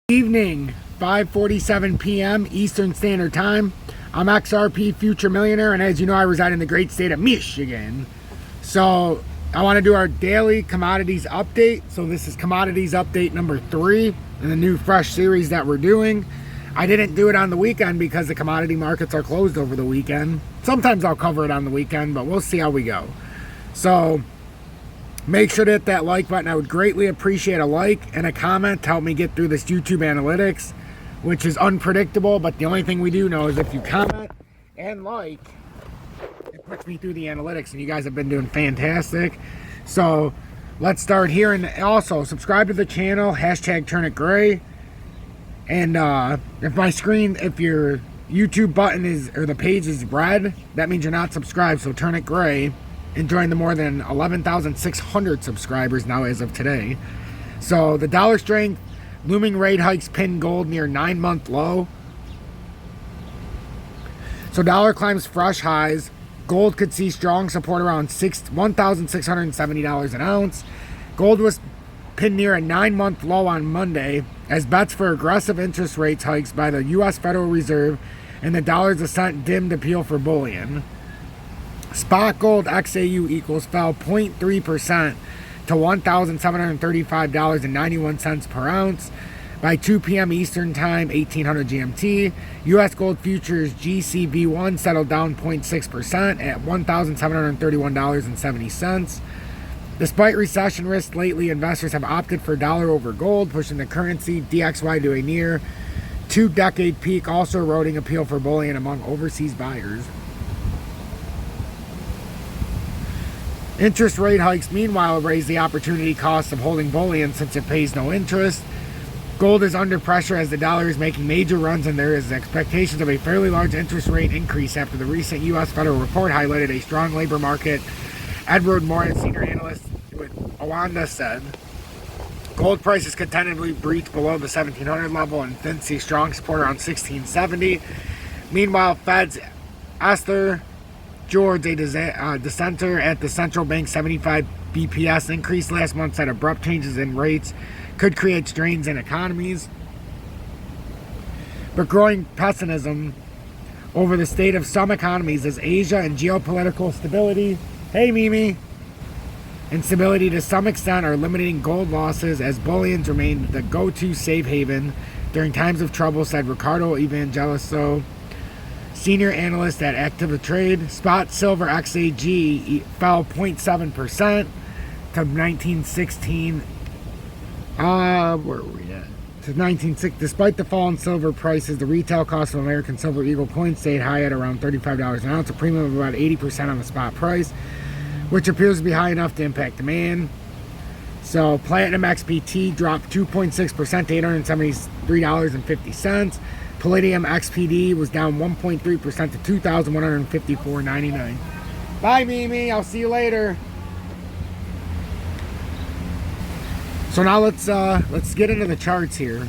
Evening, 5:47 p.m. Eastern Standard Time. I'm XRP Future Millionaire, and as you know, I reside in the great state of Michigan. So I want to do our daily commodities update. So this is commodities update number 3 in the new fresh series that we're doing. I didn't do it on the weekend because the commodity markets are closed over the weekend. Sometimes I'll cover it on the weekend, but we'll see how we go. So make sure to hit that like button. I would greatly appreciate a like and a comment to help me get through this YouTube analytics, which is unpredictable, but the only thing we do know is if you comment and like, it puts me through the analytics, and you guys have been doing fantastic. So let's start here, and also subscribe to the channel, hashtag turn it gray. And if your YouTube button is, or the page is red, that means you're not subscribed, so turn it gray. And join the more than 11,600 subscribers now as of today. So the dollar strength, looming rate hikes pin gold near 9-month low. So dollar climbs fresh highs. Gold could see strong support around $1,670 an ounce. Gold was pinned near a 9-month low on Monday as bets for aggressive interest rates hikes by the U.S. Federal Reserve and the dollar's ascent dimmed appeal for bullion. Spot gold XAU equals fell 0.3% to $1,735.91 per ounce by 2 p.m. Eastern Time, 1800 GMT. U.S. gold futures GCV1 settled down 0.6% at $1,731.70. Despite recession risks lately, investors have opted for dollar over gold, pushing the currency DXY to a near 2-decade peak, also eroding appeal for bullion among overseas buyers. Interest rate hikes, meanwhile, raise the opportunity cost of holding bullion since it pays no interest. Gold is under pressure as the dollar is making major runs, and there is expectations of a fairly large interest rate increase after the recent U.S. federal report highlighted a strong labor market. Edward Moore, senior analyst with Owanda, said gold prices could tentatively breach below the 1,700 level and then see strong support around 1,670. Meanwhile, Fed's Esther George, a dissenter at the central bank 75 BPS increase last month, said abrupt changes in rates could create strains in economies. But growing pessimism over the state of some economies as Asia and geopolitical stability, hey Mimi, and stability to some extent are limiting gold losses as bullions remain the go-to safe haven during times of trouble, said Ricardo Evangelisto, senior analyst at Active Trade. Spot silver XAG fell 0.7% to 1916. Where are we at? To 1960. Despite the fall in silver prices, the retail cost of American silver eagle coin stayed high at around $35 an ounce, a premium of about 80% on the spot price, which appears to be high enough to impact demand. So platinum XPT dropped 2.6% to $873.50. Palladium XPD was down 1.3% to $2,154.99. Bye, Mimi. I'll see you later. So now let's get into the charts here.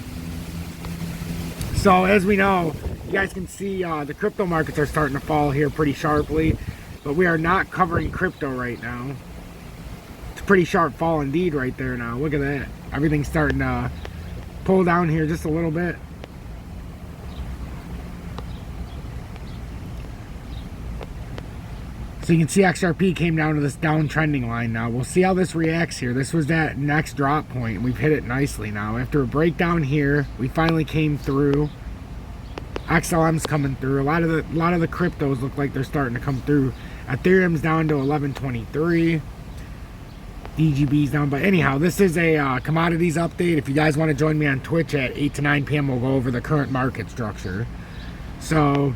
So as we know, you guys can see the crypto markets are starting to fall here pretty sharply, but we are not covering crypto right now. It's a pretty sharp fall indeed right there now. Look at that. Everything's starting to pull down here just a little bit. So you can see XRP came down to this downtrending line now. We'll see how this reacts here. This was that next drop point, and we've hit it nicely now. After a breakdown here, we finally came through. XLM's coming through. A lot of the cryptos look like they're starting to come through. Ethereum's down to 1123. DGB's down. But anyhow, this is a commodities update. If you guys want to join me on Twitch at 8 to 9 p.m., we'll go over the current market structure. So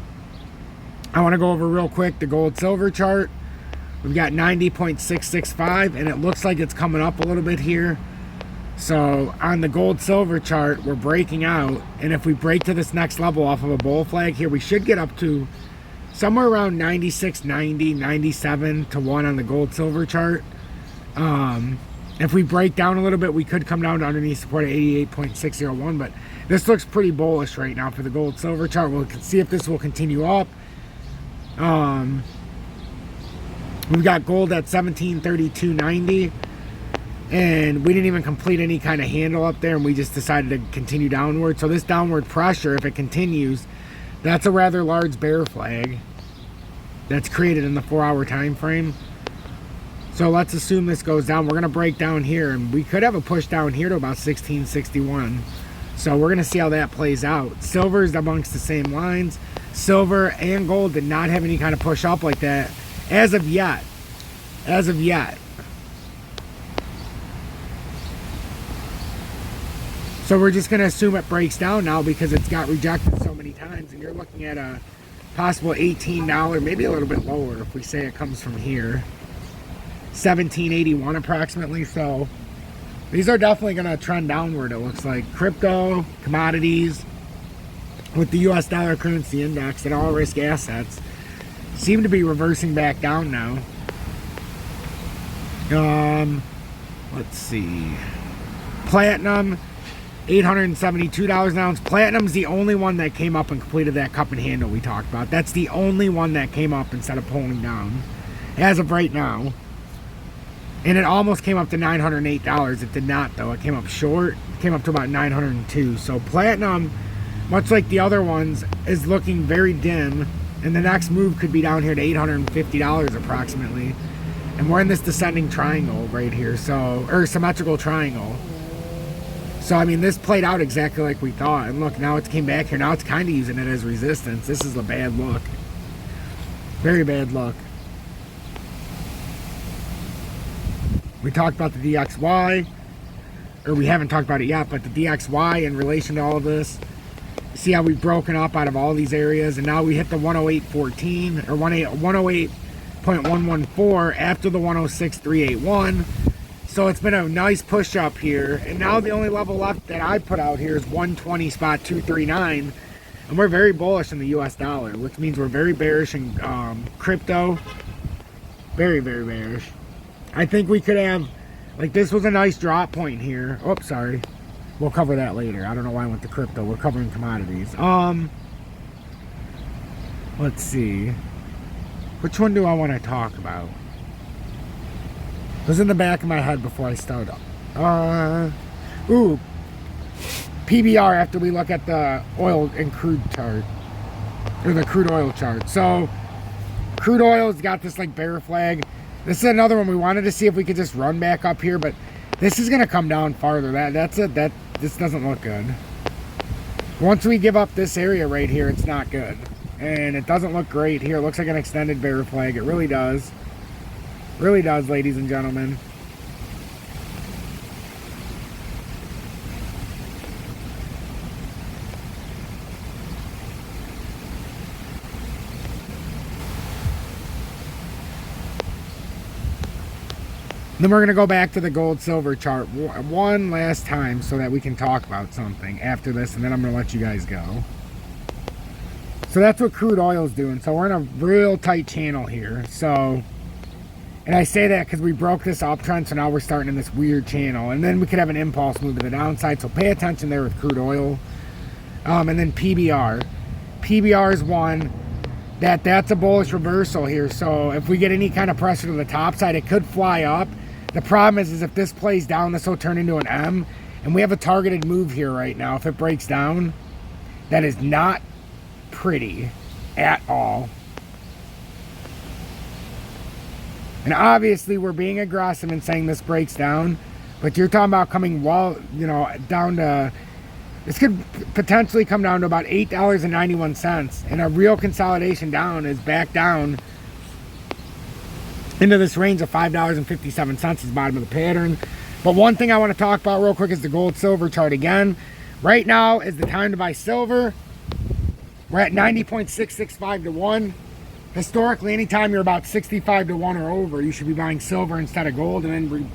I want to go over real quick the gold silver chart. We've got 90.665, and it looks like it's coming up a little bit here. So on the gold silver chart, we're breaking out, and if we break to this next level off of a bull flag here, we should get up to somewhere around 96.90, 97 to 1 on the gold silver chart. If we break down a little bit, we could come down to underneath support at 88.601, but this looks pretty bullish right now for the gold silver chart. We'll see if this will continue up. We've got gold at 1732.90. and we didn't even complete any kind of handle up there, and we just decided to continue downward. So this downward pressure, if it continues, that's a rather large bear flag that's created in the 4-hour time frame. So let's assume this goes down. We're going to break down here, and we could have a push down here to about 1661. So we're going to see how that plays out. Silver is amongst the same lines. Silver and gold did not have any kind of push up like that as of yet. As of yet. So we're just going to assume it breaks down now because it's got rejected so many times. And you're looking at a possible $18, maybe a little bit lower if we say it comes from here. 1781 approximately. So these are definitely going to trend downward, it looks like. Crypto, commodities, with the US dollar currency index and all risk assets seem to be reversing back down now. Let's see. Platinum, $872 an ounce. Platinum's the only one that came up and completed that cup and handle we talked about. That's the only one that came up instead of pulling down as of right now. And it almost came up to $908. It did not, though. It came up short. It came up to about 902. So platinum, much like the other ones, is looking very dim. And the next move could be down here to $850 approximately. And we're in this descending triangle right here. So, or symmetrical triangle. So, I mean, this played out exactly like we thought. And look, now it's came back here. Now it's kind of using it as resistance. This is a bad look. Very bad look. We talked about the DXY, or we haven't talked about it yet, but the DXY in relation to all of this. See how we've broken up out of all these areas, and now we hit the 108.14 or 108.114 after the 106.381. So it's been a nice push up here, and now the only level left that I put out here is 120.239, and we're very bullish in the US dollar, which means we're very bearish in crypto. Very, very bearish. I think we could have, like, this was a nice drop point here. Oops, sorry. We'll cover that later. I don't know why I went to crypto. We're covering commodities. Let's see. Which one do I want to talk about? It was in the back of my head before I started. Ooh. PBR after we look at the oil and crude chart. Or the crude oil chart. So, crude oil's got this, like, bear flag. This is another one we wanted to see if we could just run back up here, but this is going to come down farther. This doesn't look good. Once we give up this area right here, it's not good. And it doesn't look great here. It looks like an extended bear flag. It really does. Really does, ladies and gentlemen. Then we're going to go back to the gold silver chart one last time so that we can talk about something after this, and then I'm going to let you guys go. So that's what crude oil is doing. So we're in a real tight channel here. So, and I say that because we broke this uptrend, so now we're starting in this weird channel, and then we could have an impulse move to the downside. So pay attention there with crude oil. And then PBR. PBR is one that's a bullish reversal here. So if we get any kind of pressure to the top side, it could fly up. The problem is if this plays down, this will turn into an M. And we have a targeted move here right now. If it breaks down, that is not pretty at all. And obviously, we're being aggressive in saying this breaks down. But you're talking about coming down to... This could potentially come down to about $8.91. And a real consolidation down is back down into this range of $5.57 is the bottom of the pattern. But one thing I want to talk about real quick is the gold silver chart again. Right now is the time to buy silver. We're at 90.665 to 1. Historically, anytime you're about 65 to 1 or over, you should be buying silver instead of gold. And then,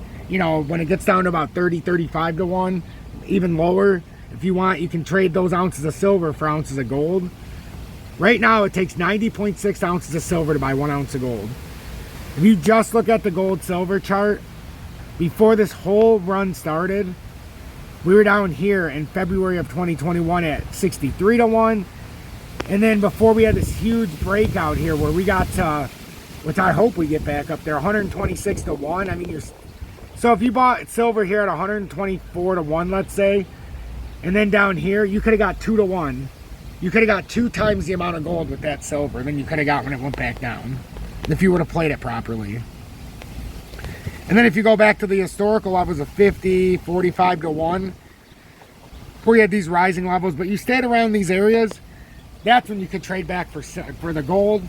when it gets down to about 30, 35 to 1, even lower, if you want, you can trade those ounces of silver for ounces of gold. Right now, it takes 90.6 ounces of silver to buy 1 ounce of gold. If you just look at the gold silver chart, before this whole run started, we were down here in February of 2021 at 63 to 1. And then before we had this huge breakout here where we got to, which I hope we get back up there, 126 to 1. I mean, So if you bought silver here at 124 to 1, let's say, and then down here, you could have got 2 to 1. You could have got 2 times the amount of gold with that silver than you could have got when it went back down, if you would have played it properly. And then if you go back to the historical levels of 50, 45 to 1, where you had these rising levels, but you stayed around these areas, that's when you could trade back for the gold.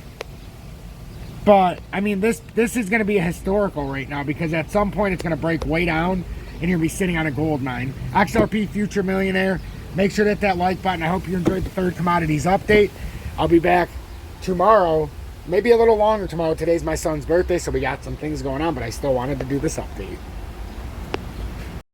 But I mean, this is going to be a historical right now, because at some point it's going to break way down and you're going to be sitting on a gold mine. XRP Future Millionaire, make sure to hit that like button. I hope you enjoyed the third commodities update. I'll be back tomorrow, maybe a little longer tomorrow. Today's my son's birthday, so we got some things going on, but I still wanted to do this update.